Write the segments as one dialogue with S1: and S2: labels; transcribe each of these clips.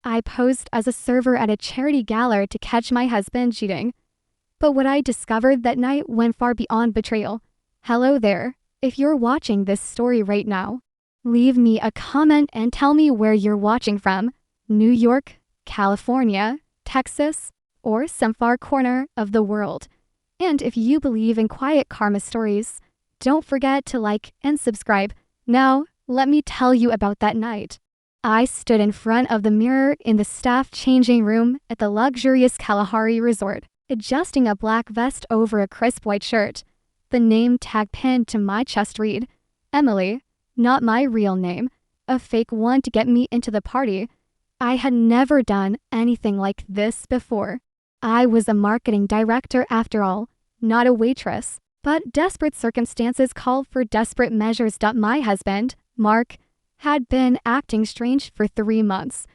S1: I posed as a server at a charity gala to catch my husband cheating. But what I discovered that night went far beyond betrayal. Hello there. If you're watching this story right now, leave me a comment and tell me where you're watching from. New York, California, Texas, or some far corner of the world. And if you believe in quiet karma stories, don't forget to like and subscribe. Now, let me tell you about that night. I stood in front of the mirror in the staff changing room at the luxurious Kalahari Resort, adjusting a black vest over a crisp white shirt. The name tag pinned to my chest read, Emily, not my real name, a fake one to get me into the party. I had never done anything like this before. I was a marketing director after all, not a waitress. But desperate circumstances called for desperate measures. My husband, Mark, had been acting strange for 3 months,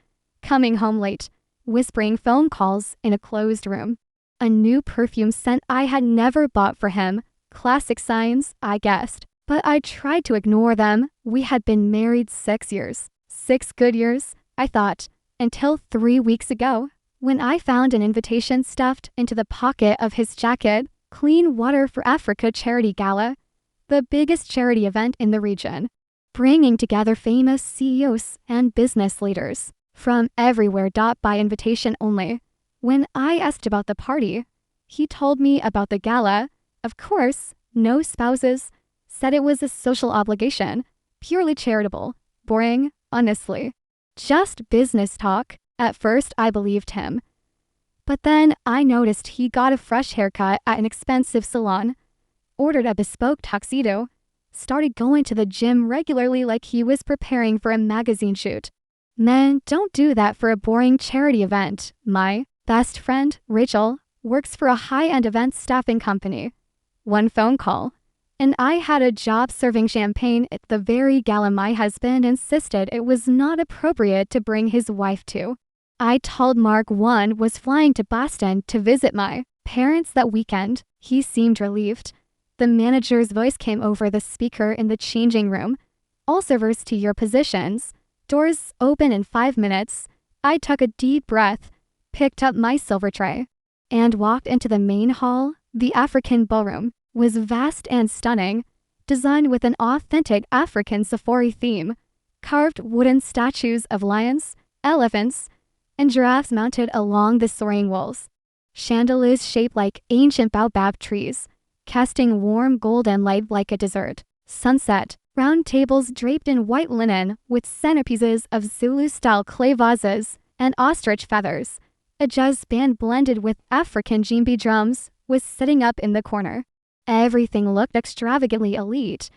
S1: coming home late, whispering phone calls in a closed room. A new perfume scent I had never bought for him. Classic signs, I guessed. But I tried to ignore them. We had been married 6 years. 6 good years, I thought, until 3 weeks ago, when I found an invitation stuffed into the pocket of his jacket. Clean Water for Africa Charity Gala, the biggest charity event in the region, bringing together famous CEOs and business leaders from everywhere. By invitation only. When I asked about the party, he told me about the gala. Of course, no spouses, said it was a social obligation, purely charitable. Boring, honestly. Just business talk. At first, I believed him. But then I noticed he got a fresh haircut at an expensive salon, ordered a bespoke tuxedo, started going to the gym regularly like he was preparing for a magazine shoot. Men don't do that for a boring charity event. My best friend, Rachel, works for a high-end event staffing company. One phone call, and I had a job serving champagne at the very gala my husband insisted it was not appropriate to bring his wife to. I told Mark one was flying to Boston to visit my parents that weekend. He seemed relieved. The manager's voice came over the speaker in the changing room. All servers to your positions. Doors open in 5 minutes. I took a deep breath, picked up my silver tray, and walked into the main hall. The African ballroom was vast and stunning, designed with an authentic African safari theme. Carved wooden statues of lions, elephants, and giraffes mounted along the soaring walls. Chandeliers shaped like ancient baobab trees, casting warm golden light like a dessert. Sunset. Round tables draped in white linen with centerpieces of Zulu-style clay vases and ostrich feathers. A jazz band blended with African djembe drums was sitting up in the corner. Everything looked extravagantly elite.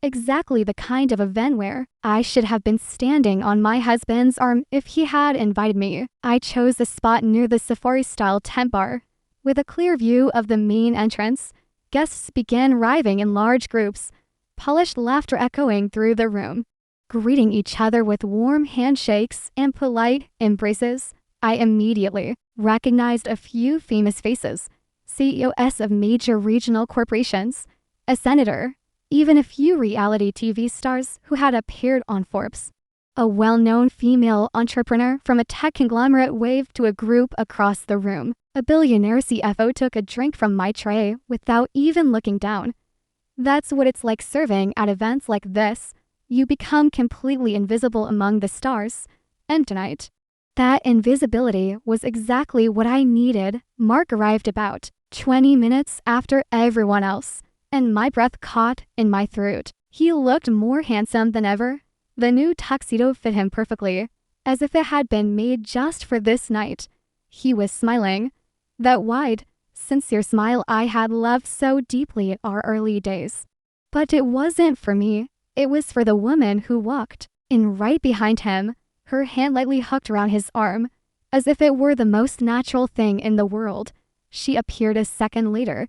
S1: Exactly the kind of event where I should have been standing on my husband's arm if he had invited me. I chose a spot near the safari-style tent bar. With a clear view of the main entrance, guests began arriving in large groups, polished laughter echoing through the room. Greeting each other with warm handshakes and polite embraces, I immediately recognized a few famous faces, CEOs of major regional corporations, a senator, even a few reality TV stars who had appeared on Forbes. A well-known female entrepreneur from a tech conglomerate waved to a group across the room. A billionaire CFO took a drink from my tray without even looking down. That's what it's like serving at events like this. You become completely invisible among the stars. And tonight, that invisibility was exactly what I needed. Mark arrived about 20 minutes after everyone else, and my breath caught in my throat. He looked more handsome than ever. The new tuxedo fit him perfectly, as if it had been made just for this night. He was smiling, that wide, sincere smile I had loved so deeply in our early days. But it wasn't for me. It was for the woman who walked in right behind him, her hand lightly hooked around his arm, as if it were the most natural thing in the world. She appeared a second later,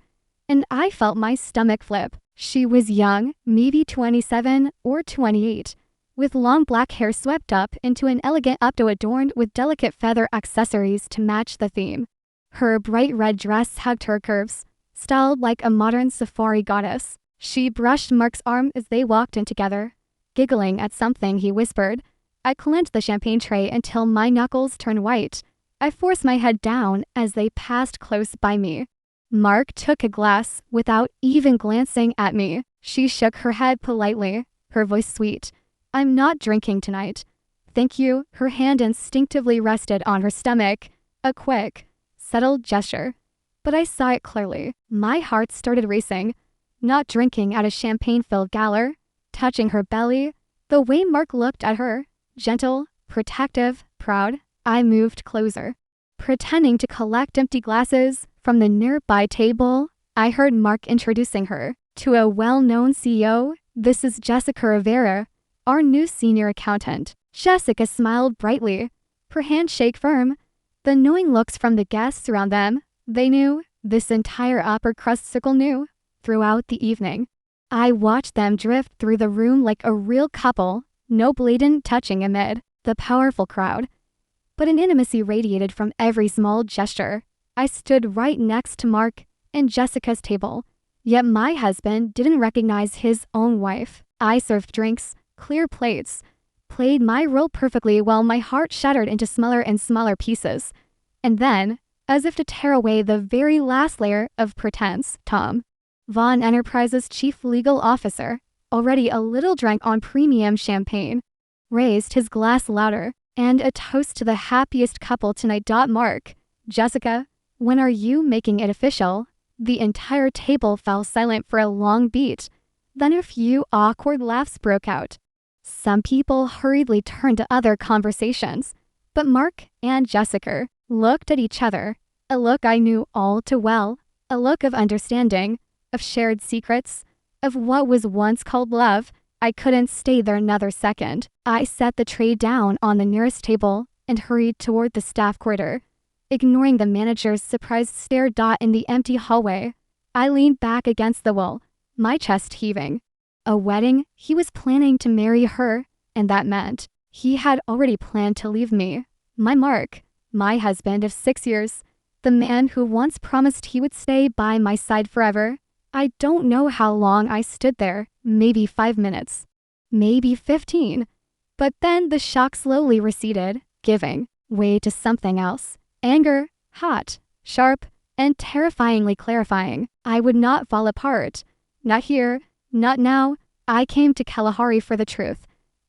S1: and I felt my stomach flip. She was young, maybe 27 or 28, with long black hair swept up into an elegant updo adorned with delicate feather accessories to match the theme. Her bright red dress hugged her curves, styled like a modern safari goddess. She brushed Mark's arm as they walked in together, giggling at something he whispered. I clenched the champagne tray until my knuckles turned white. I forced my head down as they passed close by me. Mark took a glass without even glancing at me. She shook her head politely, her voice sweet. I'm not drinking tonight. Thank you. Her hand instinctively rested on her stomach. A quick, settled gesture. But I saw it clearly. My heart started racing. Not drinking at a champagne-filled gala, touching her belly. The way Mark looked at her, gentle, protective, proud, I moved closer. Pretending to collect empty glasses from the nearby table, I heard Mark introducing her to a well-known CEO. This is Jessica Rivera, our new senior accountant. Jessica smiled brightly, her handshake firm. The knowing looks from the guests around them, they knew, this entire upper crust circle knew. Throughout the evening, I watched them drift through the room like a real couple, no blatant touching amid the powerful crowd. But an intimacy radiated from every small gesture. I stood right next to Mark and Jessica's table, yet my husband didn't recognize his own wife. I served drinks, clear plates, played my role perfectly while my heart shattered into smaller and smaller pieces. And then, as if to tear away the very last layer of pretense, Tom, Vaughn Enterprises' chief legal officer, already a little drunk on premium champagne, raised his glass louder, and a toast to the happiest couple tonight. Mark, Jessica, when are you making it official? The entire table fell silent for a long beat. Then a few awkward laughs broke out. Some people hurriedly turned to other conversations, but Mark and Jessica looked at each other, a look I knew all too well, a look of understanding, of shared secrets, of what was once called love. I couldn't stay there another second. I set the tray down on the nearest table and hurried toward the staff quarter, ignoring the manager's surprised stare. In the empty hallway, I leaned back against the wall, my chest heaving. A wedding? He was planning to marry her, and that meant he had already planned to leave me. My Mark, my husband of 6 years, the man who once promised he would stay by my side forever. I don't know how long I stood there, maybe 5 minutes, maybe 15. But then the shock slowly receded, giving way to something else. Anger, hot, sharp, and terrifyingly clarifying. I would not fall apart. Not here, not now. I came to Kalahari for the truth,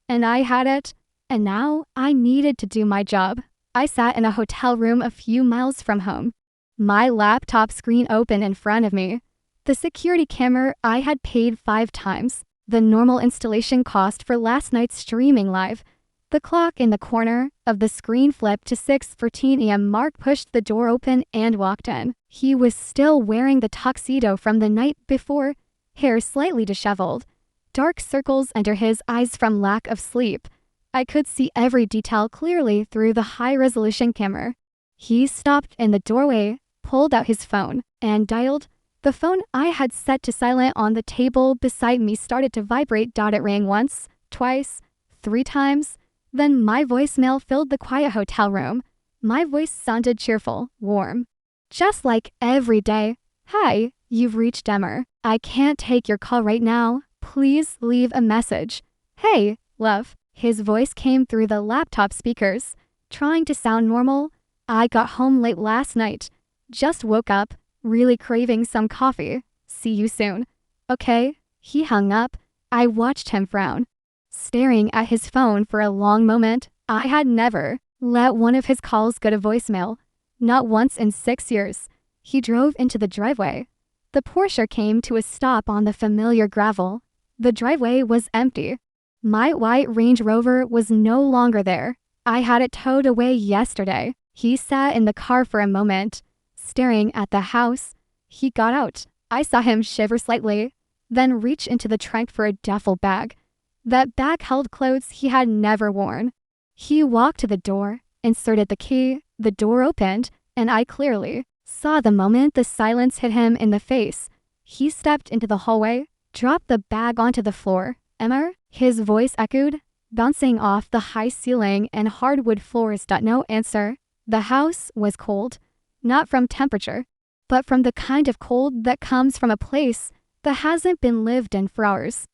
S1: and I had it, and now I needed to do my job. I sat in a hotel room a few miles from home, my laptop screen open in front of me. The security camera I had paid 5 times the normal installation cost for last night's streaming live. The clock in the corner of the screen flipped to 6:14 a.m. Mark pushed the door open and walked in. He was still wearing the tuxedo from the night before, hair slightly disheveled, dark circles under his eyes from lack of sleep. I could see every detail clearly through the high-resolution camera. He stopped in the doorway, pulled out his phone, and dialed. The phone I had set to silent on the table beside me started to vibrate. It rang once, twice, 3 times. Then my voicemail filled the quiet hotel room. My voice sounded cheerful, warm. Just like every day. Hi, you've reached Emmer. I can't take your call right now. Please leave a message. Hey, love. His voice came through the laptop speakers, trying to sound normal. I got home late last night. Just woke up, really craving some coffee. See you soon. Okay. He hung up. I watched him frown, staring at his phone for a long moment. I had never let one of his calls go to voicemail. Not once in 6 years. He drove into the driveway. The Porsche came to a stop on the familiar gravel. The driveway was empty. My white Range Rover was no longer there. I had it towed away yesterday. He sat in the car for a moment, staring at the house. He got out. I saw him shiver slightly, then reach into the trunk for a duffel bag. That bag held clothes he had never worn. He walked to the door, inserted the key, the door opened, and I clearly saw the moment the silence hit him in the face. He stepped into the hallway, dropped the bag onto the floor. Emmer? His voice echoed, bouncing off the high ceiling and hardwood floors. No answer. The house was cold, not from temperature, but from the kind of cold that comes from a place that hasn't been lived in for hours.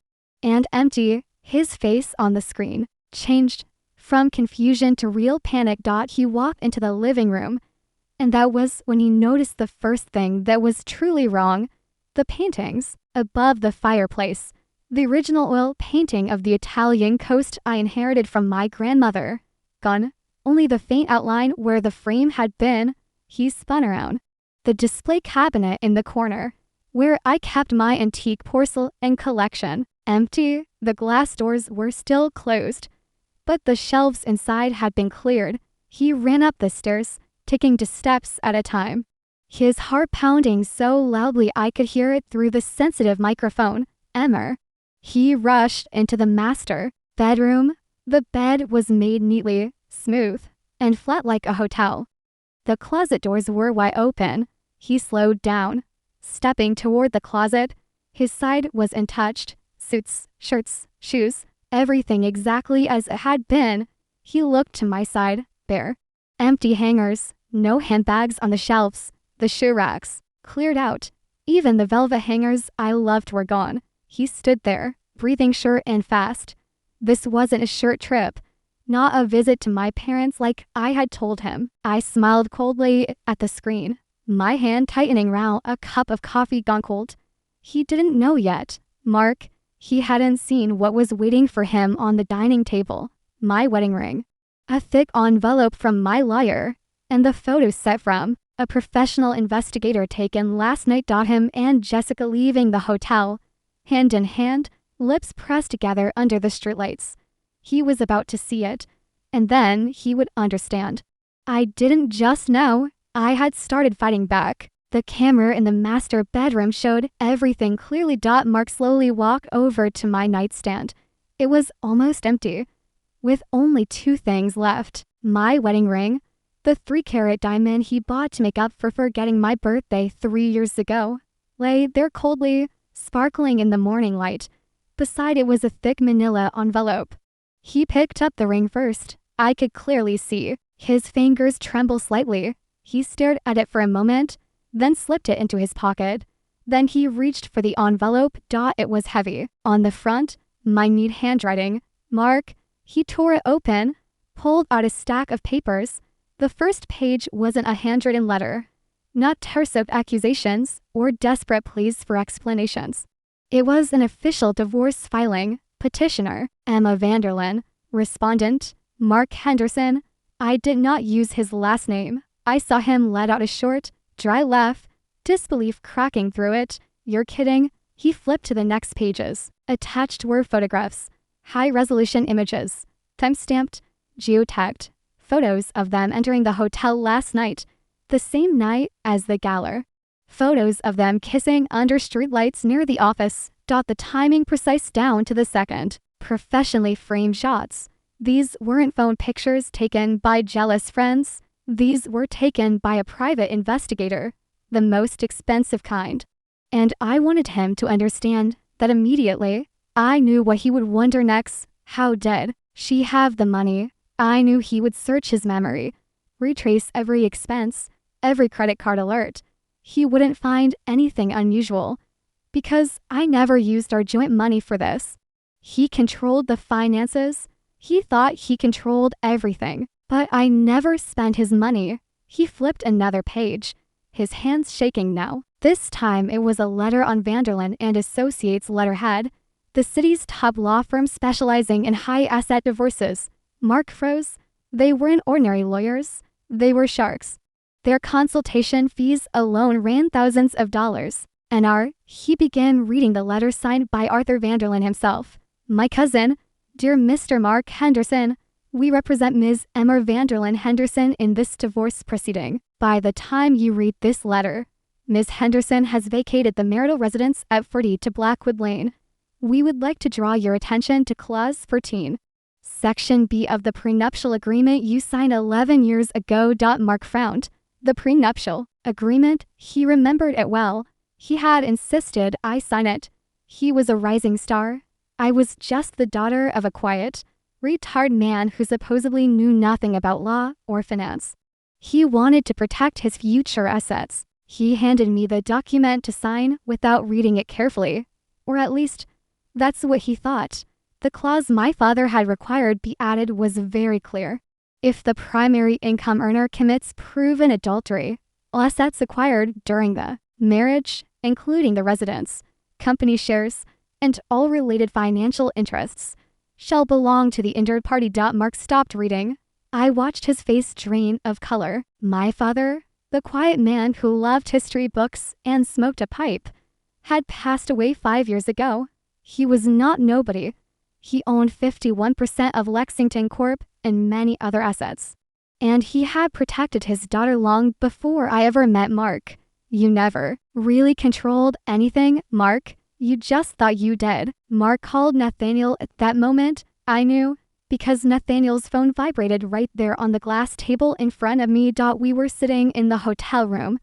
S1: And empty. His face on the screen changed, From confusion to real panic. He walked into the living room, and that was when he noticed the first thing that was truly wrong: the paintings above the fireplace. The original oil painting of the Italian coast I inherited from my grandmother. Gone. Only the faint outline where the frame had been. He spun around. The display cabinet in the corner, where I kept my antique porcelain collection, empty. The glass doors were still closed, but the shelves inside had been cleared. He ran up the stairs, taking 2 steps at a time, his heart pounding so loudly I could hear it through the sensitive microphone. Emmer. He rushed into the master bedroom. The bed was made neatly, smooth, and flat like a hotel. The closet doors were wide open. He slowed down, stepping toward the closet. His side was untouched. Suits, shirts, shoes, everything exactly as it had been. He looked to my side, bare. Empty hangers, no handbags on the shelves. The shoe racks, cleared out. Even the velvet hangers I loved were gone. He stood there, breathing short and fast. This wasn't a short trip, not a visit to my parents like I had told him. I smiled coldly at the screen, my hand tightening round a cup of coffee gone cold. He didn't know yet. Mark, he hadn't seen what was waiting for him on the dining table. My wedding ring, a thick envelope from my lawyer, and the photo set from a professional investigator taken last night. Him and Jessica leaving the hotel, hand in hand, lips pressed together under the streetlights. He was about to see it, and then he would understand. I didn't just know, I had started fighting back. The camera in the master bedroom showed everything clearly. Mark slowly walked over to my nightstand. It was almost empty, with only 2 things left: my wedding ring, the 3-carat diamond he bought to make up for forgetting my birthday 3 years ago, lay there coldly, sparkling in the morning light. Beside it was a thick manila envelope. He picked up the ring first. I could clearly see his fingers tremble slightly. He stared at it for a moment, then slipped it into his pocket. Then he reached for the envelope. It was heavy. On the front, minute handwriting. Mark. He tore it open, pulled out a stack of papers. The first page wasn't a handwritten letter, not terse accusations or desperate pleas for explanations. It was an official divorce filing. Petitioner, Emma Vanderlyn. Respondent, Mark Henderson. I did not use his last name. I saw him let out a short, dry laugh, disbelief cracking through it. You're kidding? He flipped to the next pages. Attached were photographs, high-resolution images, time-stamped, geotagged, photos of them entering the hotel last night, the same night as the gala. Photos of them kissing under streetlights near the office. The timing precise down to the second. Professionally framed shots. These weren't phone pictures taken by jealous friends. These were taken by a private investigator, the most expensive kind. And I wanted him to understand that immediately. I knew what he would wonder next. How did she have the money? I knew he would search his memory, retrace every expense, every credit card alert. He wouldn't find anything unusual, because I never used our joint money for this. He controlled the finances. He thought he controlled everything, but I never spent his money. He flipped another page, his hands shaking now. This time it was a letter on Vanderlyn and Associates letterhead, the city's top law firm specializing in high-asset divorces. Mark froze. They weren't ordinary lawyers. They were sharks. Their consultation fees alone ran thousands of dollars. He began reading the letter signed by Arthur Vanderlyn himself. My cousin, dear Mr. Mark Henderson, we represent Ms. Emma Vanderlyn Henderson in this divorce proceeding. By the time you read this letter, Ms. Henderson has vacated the marital residence at 40 to Blackwood Lane. We would like to draw your attention to Clause 14, Section B of the prenuptial agreement you signed 11 years ago. Mark frowned. The prenuptial agreement, he remembered it well. He had insisted I sign it. He was a rising star. I was just the daughter of a quiet, retired man who supposedly knew nothing about law or finance. He wanted to protect his future assets. He handed me the document to sign without reading it carefully. Or at least, that's what he thought. The clause my father had required be added was very clear. If the primary income earner commits proven adultery, all assets acquired during the marriage, including the residence, company shares, and all related financial interests, shall belong to the injured party. Mark stopped reading. I watched his face drain of color. My father, the quiet man who loved history books and smoked a pipe, had passed away 5 years ago. He was not nobody. He owned 51% of Lexington Corp and many other assets. And he had protected his daughter long before I ever met Mark. You never really controlled anything, Mark. You just thought you did. Mark called Nathaniel at that moment. I knew, because Nathaniel's phone vibrated right there on the glass table in front of me. We were sitting in the hotel room,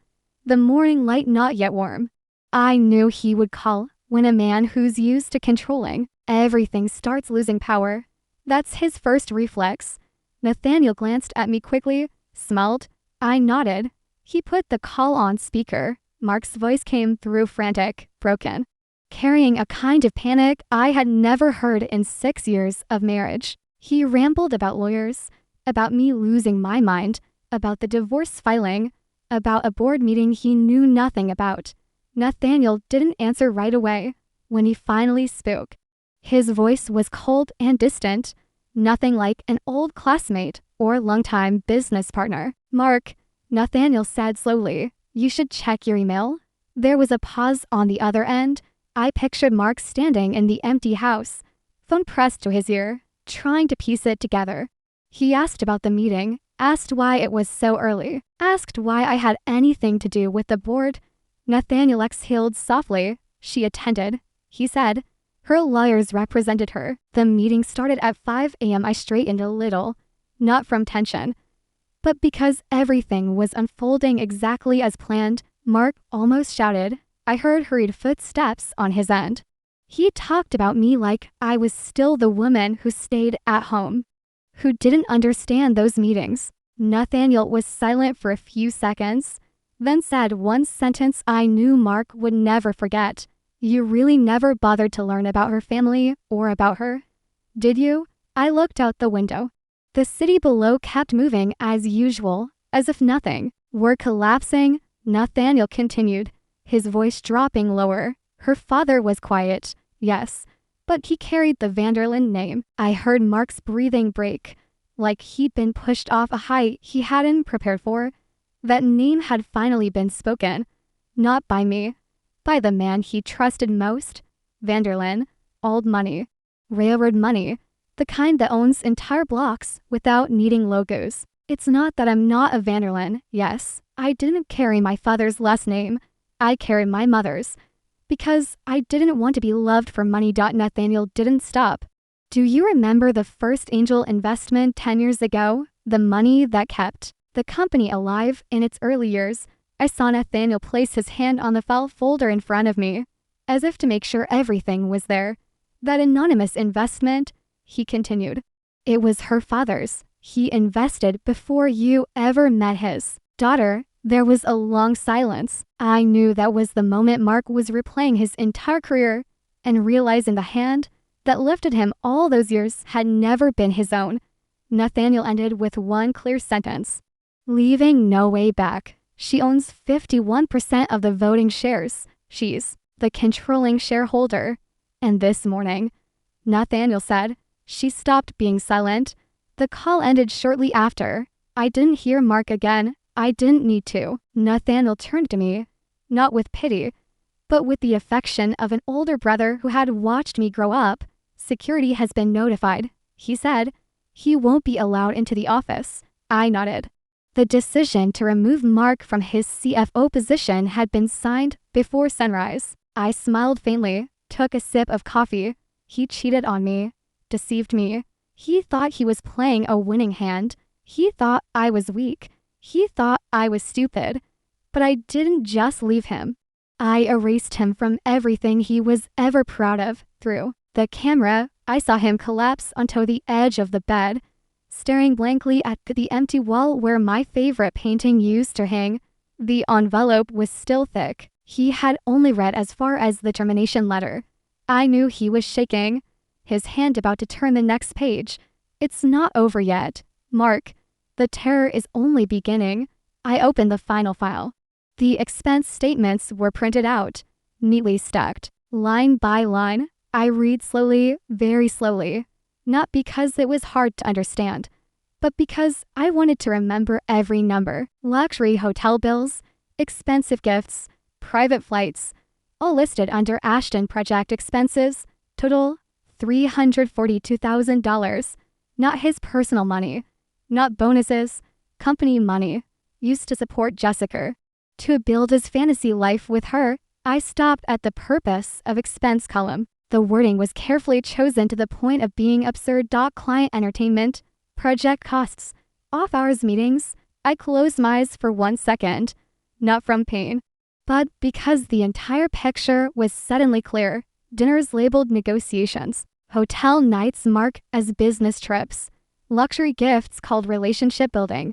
S1: the morning light not yet warm. I knew he would call. When a man who's used to controlling everything starts losing power, that's his first reflex. Nathaniel glanced at me quickly, smiled. I nodded. He put the call on speaker. Mark's voice came through frantic, broken, carrying a kind of panic I had never heard in 6 years of marriage. He rambled about lawyers, about me losing my mind, about the divorce filing, about a board meeting he knew nothing about. Nathaniel didn't answer right away. When he finally spoke, his voice was cold and distant, nothing like an old classmate or longtime business partner. Mark, Nathaniel said slowly, you should check your email. There was a pause on the other end. I pictured Mark standing in the empty house, phone pressed to his ear, trying to piece it together. He asked about the meeting, asked why it was so early, asked why I had anything to do with the board. Nathaniel exhaled softly. She attended, he said. Her lawyers represented her. The meeting started at 5 a.m. I straightened a little, not from tension, but because everything was unfolding exactly as planned. Mark almost shouted. I heard hurried footsteps on his end. He talked about me like I was still the woman who stayed at home, who didn't understand those meetings. Nathaniel was silent for a few seconds, then said one sentence I knew Mark would never forget. You really never bothered to learn about her family or about her, did you? I looked out the window. The city below kept moving as usual, as if nothing were collapsing. Nathaniel continued, his voice dropping lower. Her father was quiet, yes, but he carried the Vanderlyn name. I heard Mark's breathing break, like he'd been pushed off a height he hadn't prepared for. That name had finally been spoken, not by me, by the man he trusted most. Vanderlyn, old money, railroad money, the kind that owns entire blocks without needing logos. It's not that I'm not a Vanderlyn. Yes, I didn't carry my father's last name. I carried my mother's, because I didn't want to be loved for money. Nathaniel didn't stop. Do you remember the first angel investment 10 years ago? The money that kept the company alive in its early years. I saw Nathaniel place his hand on the file folder in front of me, as if to make sure everything was there. That anonymous investment, he continued, it was her father's. He invested before you ever met his daughter. There was a long silence. I knew that was the moment Mark was replaying his entire career and realizing the hand that lifted him all those years had never been his own. Nathaniel ended with one clear sentence, leaving no way back. She owns 51% of the voting shares. She's the controlling shareholder. And this morning, Nathaniel said, she stopped being silent. The call ended shortly after. I didn't hear Mark again. I didn't need to. Nathaniel turned to me, not with pity, but with the affection of an older brother who had watched me grow up. Security has been notified, he said. He won't be allowed into the office. I nodded. The decision to remove Mark from his CFO position had been signed before sunrise. I smiled faintly, took a sip of coffee. He cheated on me, deceived me. He thought he was playing a winning hand. He thought I was weak. He thought I was stupid. But I didn't just leave him. I erased him from everything he was ever proud of. Through the camera, I saw him collapse onto the edge of the bed, staring blankly at the empty wall where my favorite painting used to hang. The envelope was still thick. He had only read as far as the termination letter. I knew he was shaking. his hand about to turn the next page. It's not over yet, Mark. The terror is only beginning. I opened the final file. The expense statements were printed out, neatly stacked, line by line. I read slowly, very slowly, not because it was hard to understand, but because I wanted to remember every number. Luxury hotel bills, expensive gifts, private flights, all listed under Ashton Project expenses, total $342,000. Not his personal money, not bonuses, company money, used to support Jessica. To build his fantasy life with her, I stopped at the purpose of expense column. The wording was carefully chosen to the point of being absurd. Client entertainment, project costs, off-hours meetings. I closed my eyes for 1 second, not from pain, but because the entire picture was suddenly clear. Dinners labeled negotiations, hotel nights marked as business trips, luxury gifts called relationship building.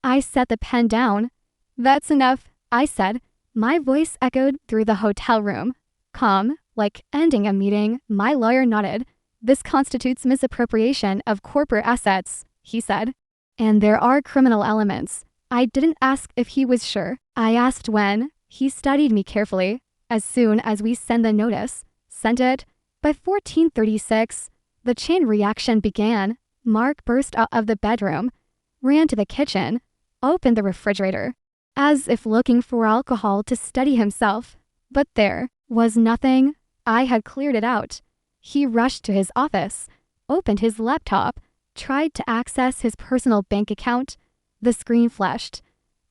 S1: I set the pen down. That's enough, I said. My voice echoed through the hotel room. Calm, like ending a meeting. My lawyer nodded. This constitutes misappropriation of corporate assets, he said. And there are criminal elements. I didn't ask if he was sure. I asked when. He studied me carefully. As soon as we send the notice. Sent it. By 14:36, the chain reaction began. Mark burst out of the bedroom, ran to the kitchen, opened the refrigerator, as if looking for alcohol to steady himself. But there was nothing. I had cleared it out. He rushed to his office, opened his laptop, tried to access his personal bank account. The screen flashed.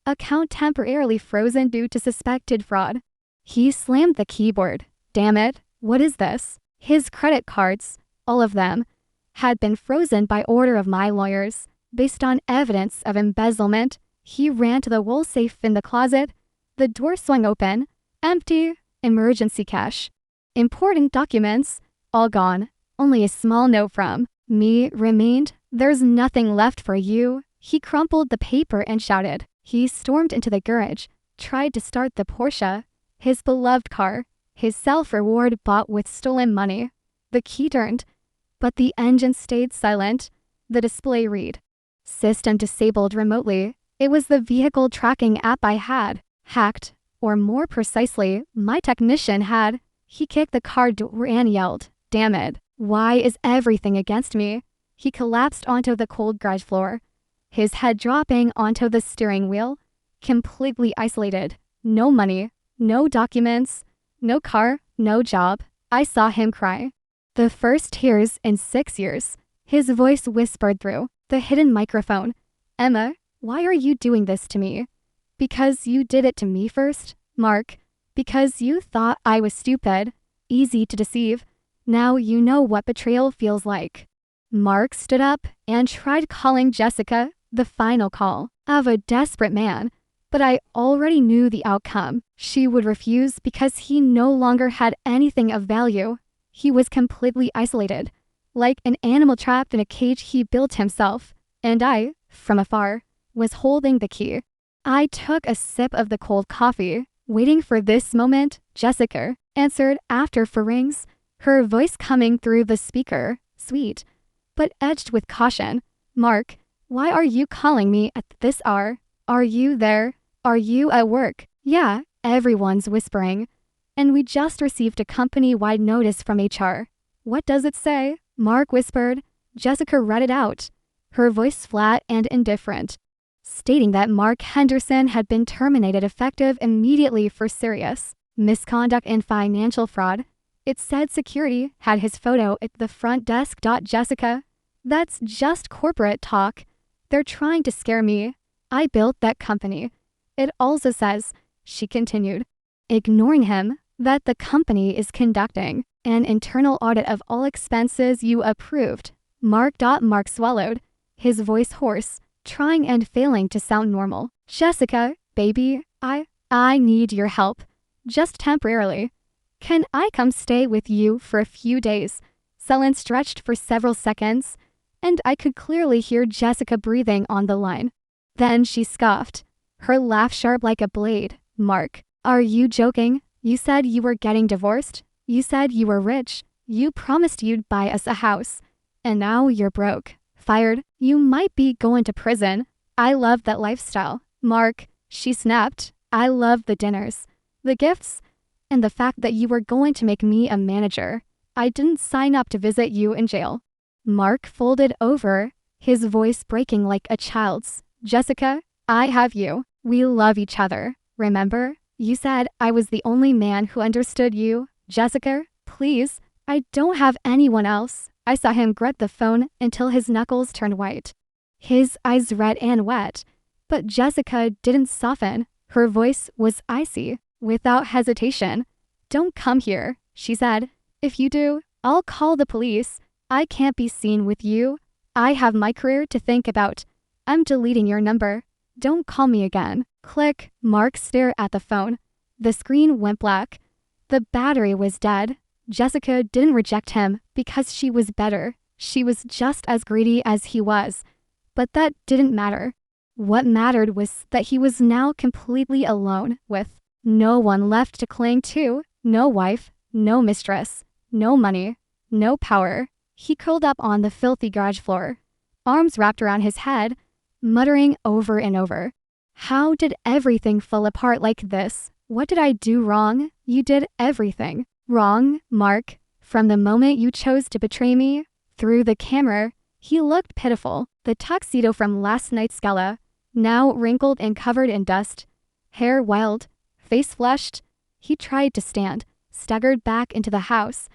S1: Account temporarily frozen due to suspected fraud. He slammed the keyboard. Damn it, what is this? His credit cards, all of them, had been frozen by order of my lawyers, based on evidence of embezzlement. He ran to the wool safe in the closet. The door swung open. Empty. Emergency cash. Important documents. All gone. Only a small note from me remained. There's nothing left for you. He crumpled the paper and shouted. He stormed into the garage, tried to start the Porsche, his beloved car, his self-reward bought with stolen money. The key turned, but the engine stayed silent. The display read, "System disabled remotely." It was the vehicle tracking app I had hacked, or more precisely, my technician had. He kicked the car door and yelled, "Damn it, why is everything against me?" He collapsed onto the cold garage floor, his head dropping onto the steering wheel, completely isolated. No money, no documents, no car, no job. I saw him cry. The first tears in 6 years. His voice whispered through the hidden microphone. "Emma, why are you doing this to me?" "Because you did it to me first, Mark. Because you thought I was stupid, easy to deceive. Now you know what betrayal feels like." Mark stood up and tried calling Jessica, the final call of a desperate man. But I already knew the outcome. She would refuse because he no longer had anything of value. He was completely isolated, like an animal trapped in a cage he built himself. And I, from afar, was holding the key. I took a sip of the cold coffee, waiting for this moment. Jessica answered after 4 rings, her voice coming through the speaker, sweet, but edged with caution. "Mark, why are you calling me at this hour? Are you there? Are you at work?" "Yeah," everyone's whispering. "And we just received a company-wide notice from HR." "What does it say?" Mark whispered. Jessica read it out, her voice flat and indifferent, stating that Mark Henderson had been terminated effective immediately for serious misconduct and financial fraud. It said security had his photo at the front desk. Jessica, that's just corporate talk. They're trying to scare me. I built that company. It also says, she continued, ignoring him, that the company is conducting an internal audit of all expenses you approved. Mark swallowed, his voice hoarse, trying and failing to sound normal. "Jessica, baby, I need your help. Just temporarily. Can I come stay with you for a few days?" Silence stretched for several seconds, and I could clearly hear Jessica breathing on the line. Then she scoffed. her laugh sharp like a blade. Mark, are you joking? You said you were getting divorced? You said you were rich? You promised you'd buy us a house. And now you're broke. Fired. You might be going to prison. I love that lifestyle. Mark, she snapped. I love the dinners, the gifts, and the fact that you were going to make me a manager. I didn't sign up to visit you in jail. Mark folded over, his voice breaking like a child's. Jessica, I have you. We love each other. Remember? You said I was the only man who understood you. Jessica, please. I don't have anyone else. I saw him grip the phone until his knuckles turned white. His eyes red and wet. But Jessica didn't soften. Her voice was icy, without hesitation. Don't come here, she said. If you do, I'll call the police. I can't be seen with you. I have my career to think about. I'm deleting your number. Don't call me again. Click. Mark stared at the phone. The screen went black. The battery was dead. Jessica didn't reject him because she was better. She was just as greedy as he was. But that didn't matter. What mattered was that he was now completely alone, with no one left to cling to, no wife, no mistress, no money, no power. He curled up on the filthy garage floor, arms wrapped around his head, muttering over and over. How did everything fall apart like this? What did I do wrong? You did everything wrong, Mark. From the moment you chose to betray me, through the camera, he looked pitiful. The tuxedo from last night's gala, now wrinkled and covered in dust, hair wild, face flushed. He tried to stand, staggered back into the house,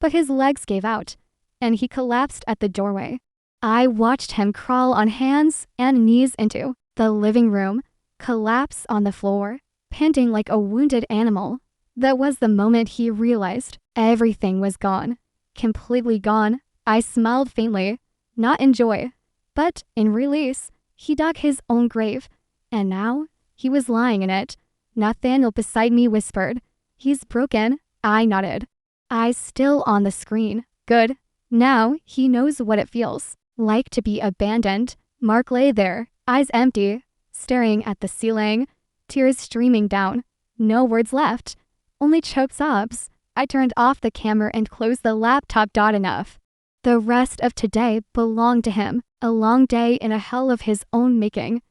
S1: but his legs gave out, and he collapsed at the doorway. I watched him crawl on hands and knees into the living room, collapse on the floor, panting like a wounded animal. That was the moment he realized everything was gone, completely gone. I smiled faintly, not in joy, but in release. He dug his own grave, and now he was lying in it. Nathaniel beside me whispered, "He's broken." I nodded, eyes still on the screen. Good. Now he knows what it feels like to be abandoned. Mark lay there, eyes empty, staring at the ceiling, tears streaming down. No words left, only choked sobs. I turned off the camera and closed the laptop. Enough. The rest of today belonged to him, a long day in a hell of his own making.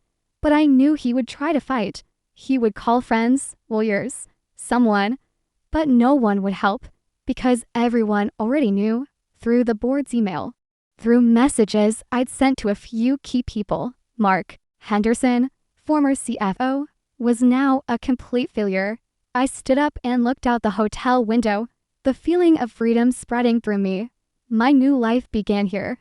S1: But I knew he would try to fight. He would call friends, lawyers, someone, but no one would help, because everyone already knew through the board's email, through messages I'd sent to a few key people. Mark Henderson, former CFO, was now a complete failure. I stood up and looked out the hotel window, the feeling of freedom spreading through me. My new life began here,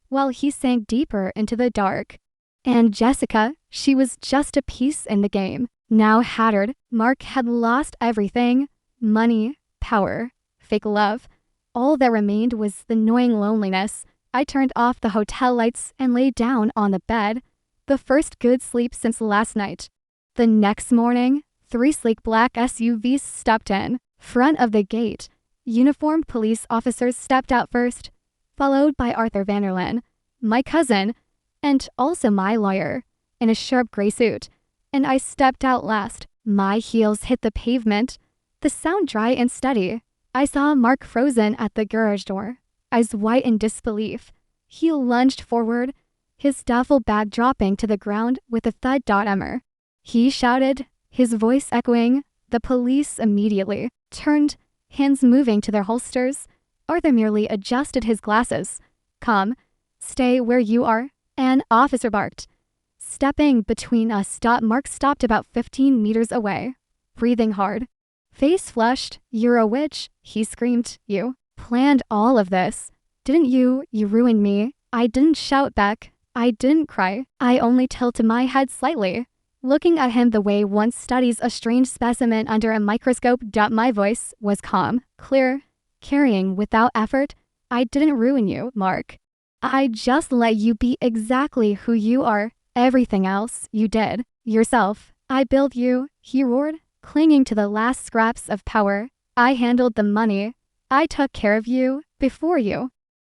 S1: while he sank deeper into the dark. And Jessica, she was just a piece in the game. Now hattered, Mark had lost everything. Money, power, fake love. All that remained was the gnawing loneliness. I turned off the hotel lights and lay down on the bed. The first good sleep since last night. The next morning, 3 sleek black SUVs stepped in front of the gate. Uniformed police officers stepped out first, followed by Arthur Vanderlyn, my cousin, and also my lawyer, in a sharp gray suit. And I stepped out last. My heels hit the pavement, the sound dry and steady. I saw Mark frozen at the garage door, eyes white in disbelief. He lunged forward, his duffel bag dropping to the ground with a thud. Emmer. He shouted, his voice echoing. The police immediately turned, hands moving to their holsters. Arthur merely adjusted his glasses. "Come, stay where you are," an officer barked. Stepping between us. Mark stopped about 15 meters away, breathing hard. Face flushed. "You're a witch," he screamed. "You planned all of this, didn't you? You ruined me." I didn't shout back. I didn't cry. I only tilted my head slightly, looking at him the way one studies a strange specimen under a microscope. My voice was calm, clear, carrying without effort. "I didn't ruin you, Mark. I just let you be exactly who you are. Everything else you did yourself. I built you," he roared, clinging to the last scraps of power. "I handled the money. I took care of you before you